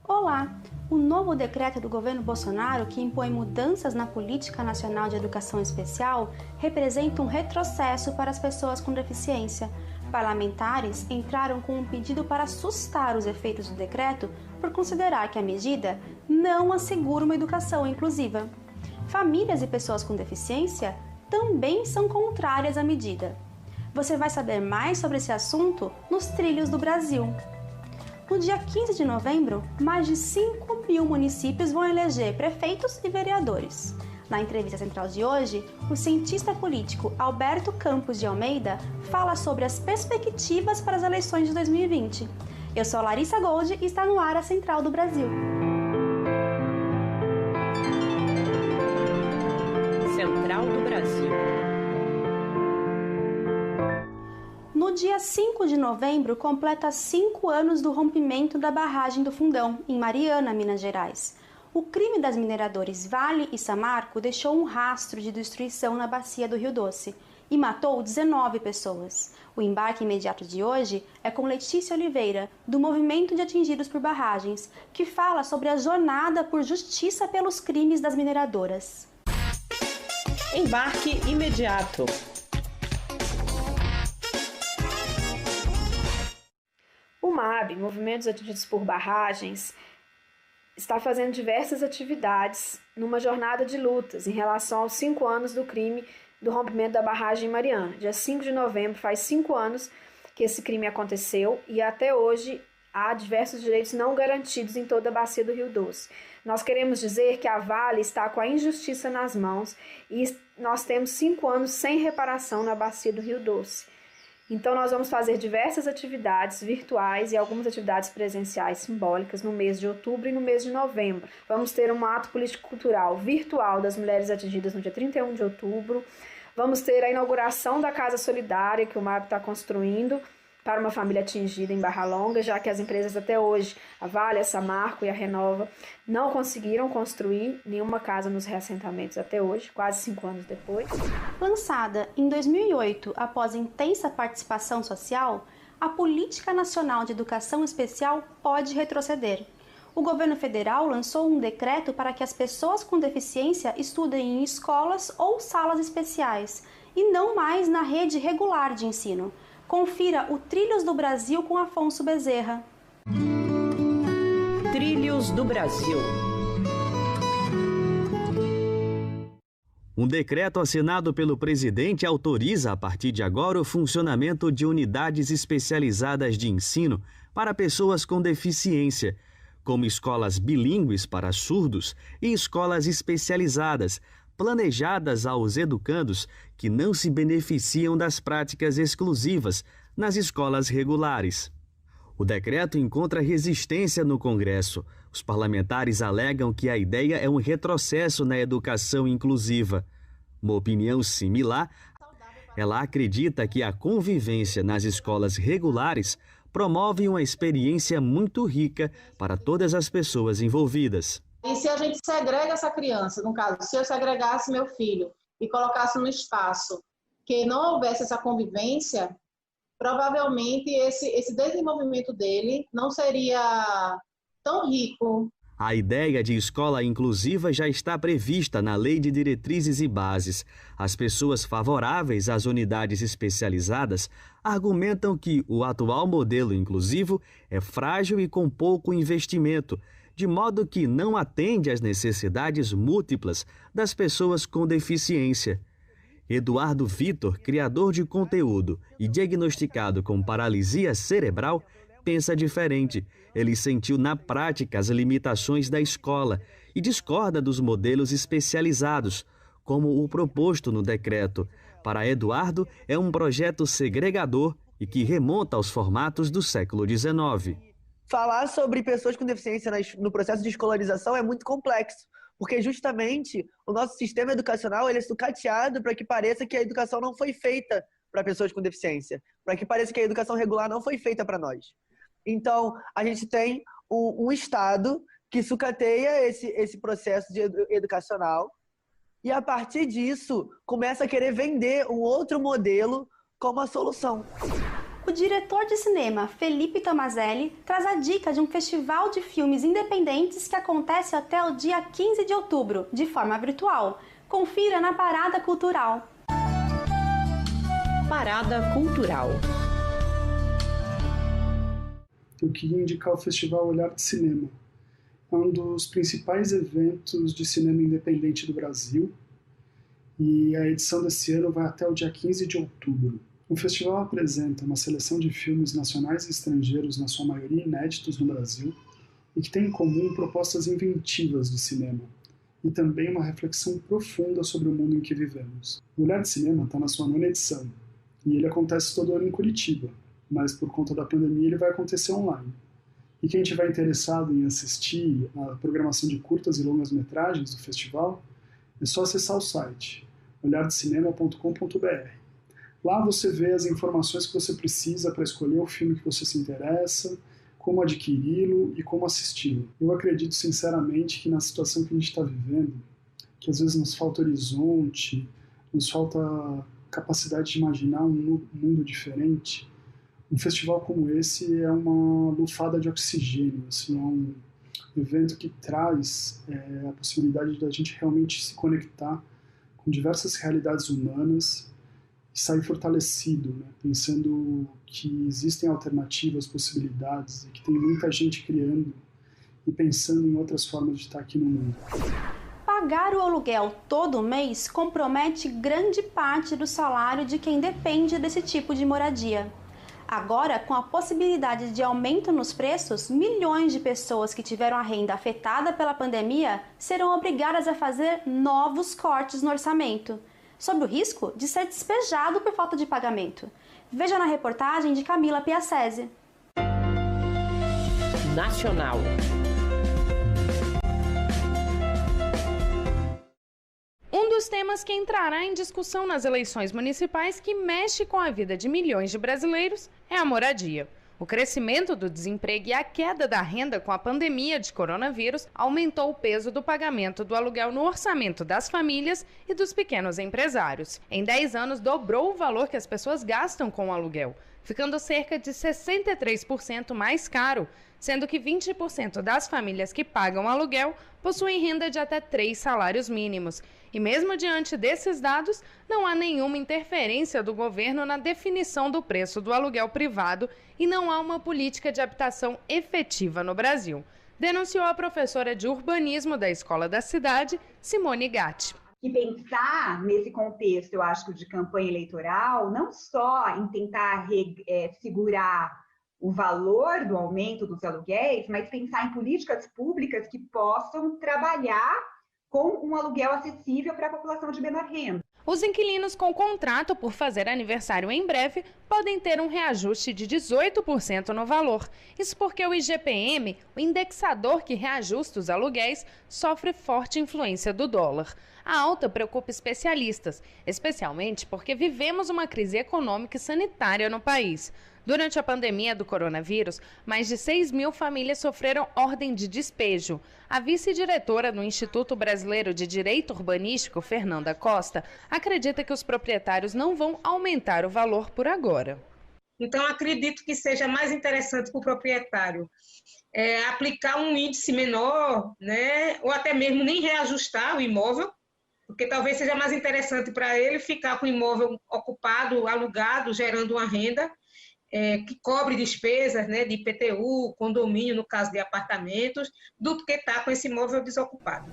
Olá! O novo decreto do governo Bolsonaro, que impõe mudanças na Política Nacional de Educação Especial, representa um retrocesso para as pessoas com deficiência. Parlamentares entraram com um pedido para assustar os efeitos do decreto por considerar que a medida não assegura uma educação inclusiva. Famílias e pessoas com deficiência também são contrárias à medida. Você vai saber mais sobre esse assunto nos Trilhos do Brasil. No dia 15 de novembro, mais de 5.000 municípios vão eleger prefeitos e vereadores. Na entrevista central de hoje, o cientista político Alberto Campos de Almeida fala sobre as perspectivas para as eleições de 2020. Eu sou Larissa Gold e está no ar a Central do Brasil. Central do Brasil. No dia 5 de novembro, completa 5 anos do rompimento da barragem do Fundão, em Mariana, Minas Gerais. O crime das mineradoras Vale e Samarco deixou um rastro de destruição na bacia do Rio Doce e matou 19 pessoas. O embarque imediato de hoje é com Letícia Oliveira, do Movimento de Atingidos por Barragens, que fala sobre a jornada por justiça pelos crimes das mineradoras. Embarque imediato. O MAB, Movimentos Atingidos por Barragens, está fazendo diversas atividades numa jornada de lutas em relação aos 5 anos do crime do rompimento da barragem Mariana. Dia 5 de novembro faz 5 anos que esse crime aconteceu e até hoje há diversos direitos não garantidos em toda a bacia do Rio Doce. Nós queremos dizer que a Vale está com a injustiça nas mãos e nós temos 5 anos sem reparação na bacia do Rio Doce. Então, nós vamos fazer diversas atividades virtuais e algumas atividades presenciais simbólicas no mês de outubro e no mês de novembro. Vamos ter um ato político-cultural virtual das mulheres atingidas no dia 31 de outubro. Vamos ter a inauguração da Casa Solidária que o MAB está construindo para uma família atingida em Barra Longa, já que as empresas até hoje, a Vale, a Samarco e a Renova, não conseguiram construir nenhuma casa nos reassentamentos até hoje, quase 5 anos depois. Lançada em 2008 após intensa participação social, a Política Nacional de Educação Especial pode retroceder. O governo federal lançou um decreto para que as pessoas com deficiência estudem em escolas ou salas especiais, e não mais na rede regular de ensino. Confira o Trilhos do Brasil com Afonso Bezerra. Trilhos do Brasil. Um decreto assinado pelo presidente autoriza, a partir de agora, o funcionamento de unidades especializadas de ensino para pessoas com deficiência, como escolas bilíngues para surdos e escolas especializadas, planejadas aos educandos que não se beneficiam das práticas exclusivas nas escolas regulares. O decreto encontra resistência no Congresso. Os parlamentares alegam que a ideia é um retrocesso na educação inclusiva. Uma opinião similar, ela acredita que a convivência nas escolas regulares promove uma experiência muito rica para todas as pessoas envolvidas. E se a gente segrega essa criança, no caso, se eu segregasse meu filho e colocasse num espaço que não houvesse essa convivência, provavelmente esse desenvolvimento dele não seria tão rico. A ideia de escola inclusiva já está prevista na Lei de Diretrizes e Bases. As pessoas favoráveis às unidades especializadas argumentam que o atual modelo inclusivo é frágil e com pouco investimento, de modo que não atende às necessidades múltiplas das pessoas com deficiência. Eduardo Vitor, criador de conteúdo e diagnosticado com paralisia cerebral, pensa diferente. Ele sentiu na prática as limitações da escola e discorda dos modelos especializados, como o proposto no decreto. Para Eduardo, é um projeto segregador e que remonta aos formatos do século XIX. Falar sobre pessoas com deficiência no processo de escolarização é muito complexo, porque justamente o nosso sistema educacional ele é sucateado para que pareça que a educação não foi feita para pessoas com deficiência, para que pareça que a educação regular não foi feita para nós. Então, a gente tem um Estado que sucateia esse processo educacional e, a partir disso, começa a querer vender um outro modelo como a solução. o diretor de cinema Felipe Tomazelli traz a dica de um festival de filmes independentes que acontece até o dia 15 de outubro, de forma virtual. Confira na Parada Cultural. Parada Cultural. Eu queria indicar o Festival Olhar de Cinema. É um dos principais eventos de cinema independente do Brasil e a edição desse ano vai até o dia 15 de outubro. O festival apresenta uma seleção de filmes nacionais e estrangeiros, na sua maioria inéditos no Brasil, e que tem em comum propostas inventivas de cinema, e também uma reflexão profunda sobre o mundo em que vivemos. O Olhar de Cinema está na sua 9ª edição, e ele acontece todo ano em Curitiba, mas por conta da pandemia ele vai acontecer online. E quem estiver interessado em assistir a programação de curtas e longas metragens do festival, é só acessar o site olhardecinema.com.br. Lá você vê as informações que você precisa para escolher o filme que você se interessa, como adquiri-lo e como assisti-lo. Eu acredito sinceramente que na situação que a gente está vivendo, que às vezes nos falta horizonte, nos falta capacidade de imaginar um mundo diferente, um festival como esse é uma lufada de oxigênio, assim, é um evento que traz a possibilidade de a gente realmente se conectar com diversas realidades humanas e sair fortalecido, né? Pensando que existem alternativas, possibilidades, e que tem muita gente criando e pensando em outras formas de estar aqui no mundo. Pagar o aluguel todo mês compromete grande parte do salário de quem depende desse tipo de moradia. Agora, com a possibilidade de aumento nos preços, milhões de pessoas que tiveram a renda afetada pela pandemia serão obrigadas a fazer novos cortes no orçamento, sob o risco de ser despejado por falta de pagamento. Veja na reportagem de Camila Piacese. Nacional. Um dos temas que entrará em discussão nas eleições municipais que mexe com a vida de milhões de brasileiros é a moradia. O crescimento do desemprego e a queda da renda com a pandemia de coronavírus aumentou o peso do pagamento do aluguel no orçamento das famílias e dos pequenos empresários. Em 10 anos, dobrou o valor que as pessoas gastam com o aluguel, ficando cerca de 63% mais caro, sendo que 20% das famílias que pagam aluguel possuem renda de até 3 salários mínimos. E mesmo diante desses dados, não há nenhuma interferência do governo na definição do preço do aluguel privado e não há uma política de habitação efetiva no Brasil, denunciou a professora de urbanismo da Escola da Cidade, Simone Gatti. E pensar nesse contexto, eu acho, de campanha eleitoral, não só em tentar segurar o valor do aumento dos aluguéis, mas pensar em políticas públicas que possam trabalhar com um aluguel acessível para a população de menor renda. Os inquilinos com contrato por fazer aniversário em breve podem ter um reajuste de 18% no valor. Isso porque o IGPM, o indexador que reajusta os aluguéis, sofre forte influência do dólar. A alta preocupa especialistas, especialmente porque vivemos uma crise econômica e sanitária no país. Durante a pandemia do coronavírus, mais de 6 mil famílias sofreram ordem de despejo. A vice-diretora do Instituto Brasileiro de Direito Urbanístico, Fernanda Costa, acredita que os proprietários não vão aumentar o valor por agora. Então, acredito que seja mais interessante para o proprietário aplicar um índice menor, né, ou até mesmo nem reajustar o imóvel, porque talvez seja mais interessante para ele ficar com o imóvel ocupado, alugado, gerando uma renda, que cobre despesas, né, de IPTU, condomínio, no caso de apartamentos, do que estar com esse imóvel desocupado.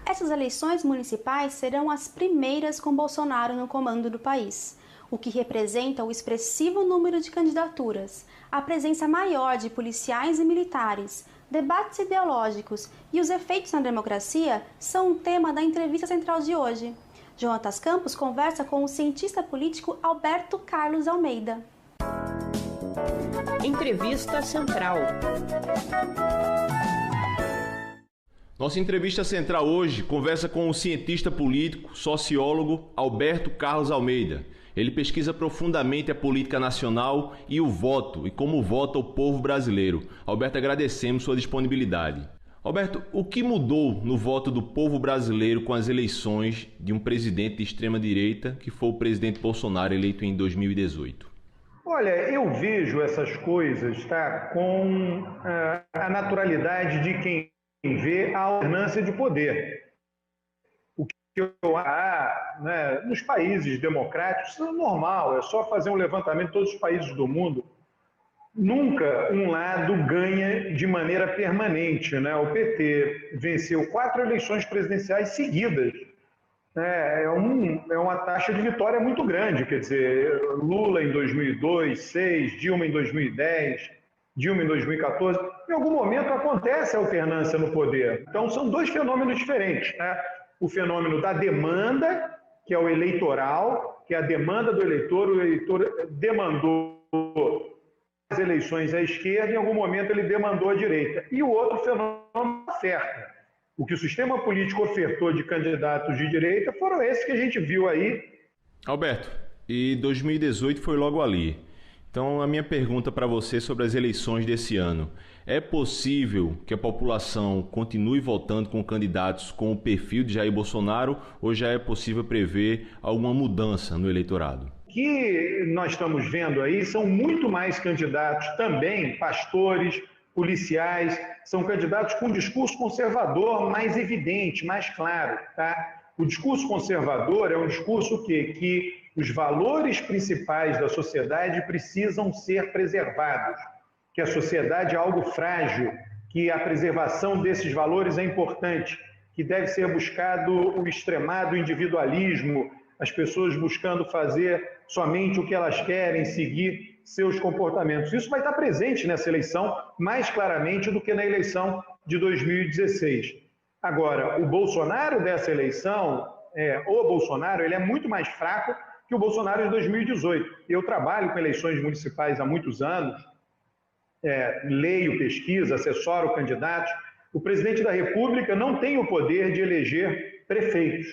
Essas eleições municipais serão as primeiras com Bolsonaro no comando do país, o que representa o expressivo número de candidaturas, a presença maior de policiais e militares, debates ideológicos e os efeitos na democracia são um tema da entrevista central de hoje. Jonatas Campos conversa com o cientista político Alberto Carlos Almeida. Entrevista Central. Nossa entrevista central hoje conversa com o cientista político, sociólogo Alberto Carlos Almeida. Ele pesquisa profundamente a política nacional e o voto, e como vota o povo brasileiro. Alberto, agradecemos sua disponibilidade. Alberto, o que mudou no voto do povo brasileiro com as eleições de um presidente de extrema-direita, que foi o presidente Bolsonaro, eleito em 2018? Olha, eu vejo essas coisas, tá, com a naturalidade de quem vê a alternância de poder. O que eu acho, né, nos países democráticos, isso é normal, é só fazer um levantamento em todos os países do mundo. Nunca um lado ganha de maneira permanente, né? O PT venceu 4 eleições presidenciais seguidas. É uma taxa de vitória muito grande, quer dizer, Lula em 2002, 2006, Dilma em 2010, Dilma em 2014. Em algum momento acontece a alternância no poder. Então são 2 fenômenos diferentes, né? O fenômeno da demanda, que é o eleitoral, que é a demanda do eleitor, o eleitor demandou as eleições à esquerda, em algum momento ele demandou à direita. E o outro fenômeno é a oferta. O que o sistema político ofertou de candidatos de direita foram esses que a gente viu aí. Alberto, e 2018 foi logo ali. Então, a minha pergunta para você sobre as eleições desse ano. É possível que a população continue votando com candidatos com o perfil de Jair Bolsonaro ou já é possível prever alguma mudança no eleitorado? O que nós estamos vendo aí são muito mais candidatos também, pastores, policiais, são candidatos com discurso conservador mais evidente, mais claro. Tá? O discurso conservador é um discurso que os valores principais da sociedade precisam ser preservados, que a sociedade é algo frágil, que a preservação desses valores é importante, que deve ser buscado o extremado individualismo, as pessoas buscando fazer somente o que elas querem, seguir seus comportamentos. Isso vai estar presente nessa eleição mais claramente do que na eleição de 2016. Agora, o Bolsonaro dessa eleição, o Bolsonaro, ele é muito mais fraco que o Bolsonaro de 2018. Eu trabalho com eleições municipais há muitos anos, leio, pesquiso, assessoro candidatos. O presidente da República não tem o poder de eleger prefeitos.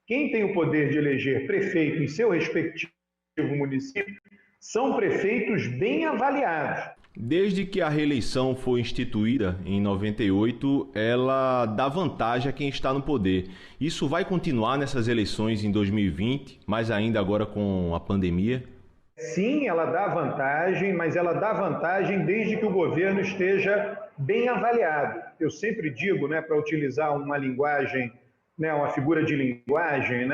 Quem tem o poder de eleger prefeito em seu respectivo município são prefeitos bem avaliados. Desde que a reeleição foi instituída em 98, ela dá vantagem a quem está no poder. Isso vai continuar nessas eleições em 2020, mais ainda agora com a pandemia? Sim, ela dá vantagem, mas ela dá vantagem desde que o governo esteja bem avaliado. Eu sempre digo, para utilizar uma linguagem, uma figura de linguagem,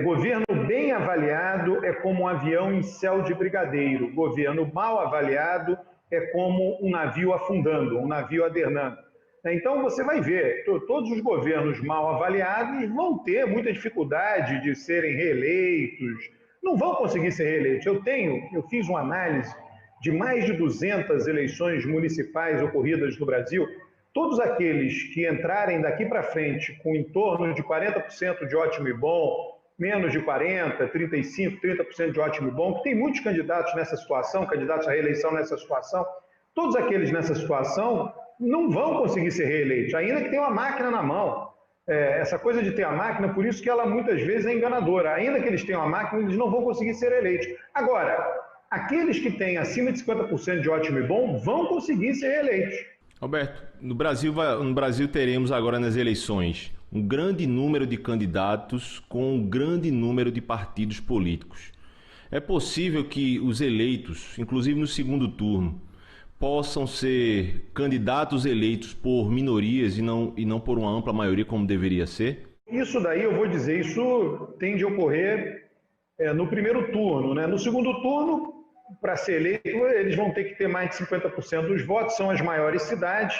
governo bem avaliado é como um avião em céu de brigadeiro. Governo mal avaliado é como um navio afundando, um navio adernando. Então você vai ver, todos os governos mal avaliados vão ter muita dificuldade de serem reeleitos, não vão conseguir ser reeleitos. Eu fiz uma análise de mais de 200 eleições municipais ocorridas no Brasil. Todos aqueles que entrarem daqui para frente com em torno de 40% de ótimo e bom, menos de 40%, 35%, 30% de ótimo e bom, que tem muitos candidatos nessa situação, candidatos à reeleição nessa situação, todos aqueles nessa situação não vão conseguir ser reeleitos, ainda que tenham a máquina na mão. Essa coisa de ter a máquina, por isso que ela muitas vezes é enganadora. Ainda que eles tenham a máquina, eles não vão conseguir ser eleitos. Agora, aqueles que têm acima de 50% de ótimo e bom vão conseguir ser reeleitos. Alberto, no Brasil teremos agora nas eleições um grande número de candidatos com um grande número de partidos políticos. É possível que os eleitos, inclusive no segundo turno, possam ser candidatos eleitos por minorias e não por uma ampla maioria como deveria ser? Isso daí, eu vou dizer, isso tende a ocorrer no primeiro turno. No segundo turno, para ser eleito, eles vão ter que ter mais de 50% dos votos, são as maiores cidades,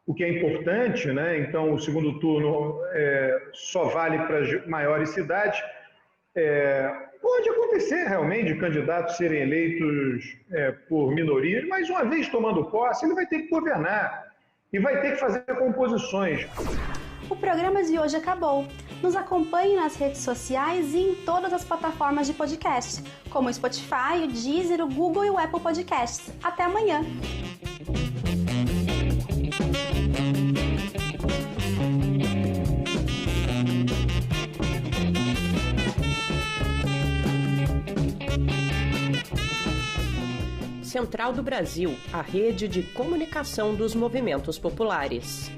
o que é importante, Então, o segundo turno só vale para as maiores cidades. Pode acontecer realmente de candidatos serem eleitos por minorias, mas uma vez tomando posse, ele vai ter que governar e vai ter que fazer composições. O programa de hoje acabou. Nos acompanhe nas redes sociais e em todas as plataformas de podcast, como o Spotify, o Deezer, o Google e o Apple Podcasts. Até amanhã! Central do Brasil, a rede de comunicação dos movimentos populares.